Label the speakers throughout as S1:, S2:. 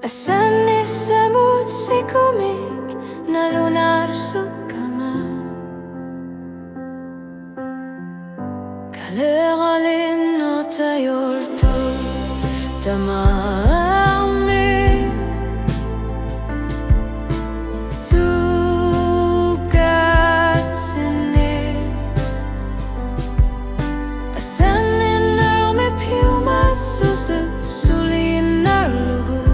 S1: Asan isamut si komik na lunar sa kama. Kalegalin no tayorto tamami tugat sini. Asan inar me piuma susut sulin narlugu.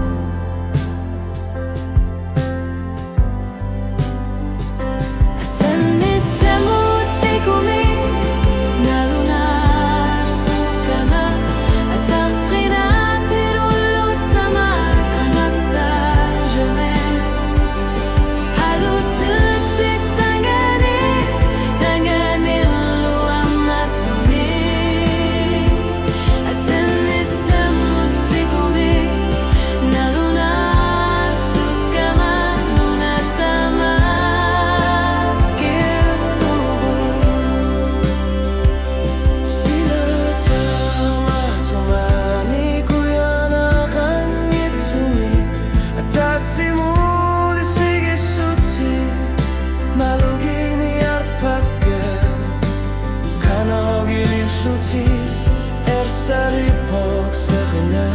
S2: Saripok sa kanya.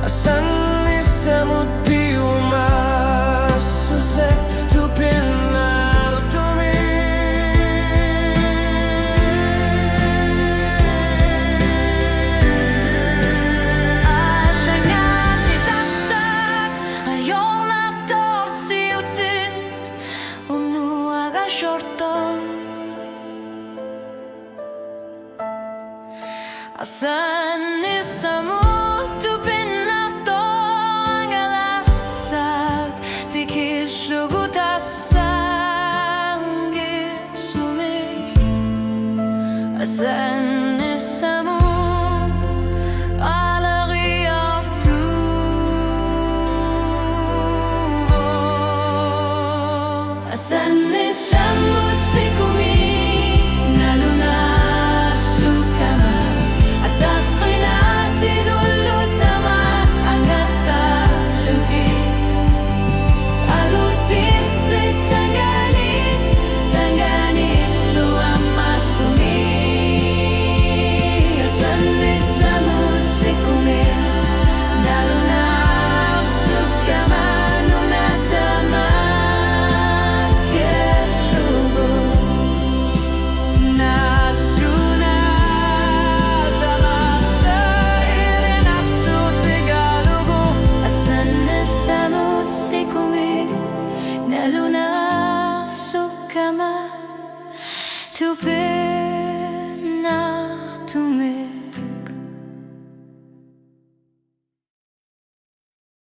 S2: Asan isamut piuma susek tupin nartumi.
S1: Asanya si saksak ayong naktor si utit unua ga shorto. Asan isamut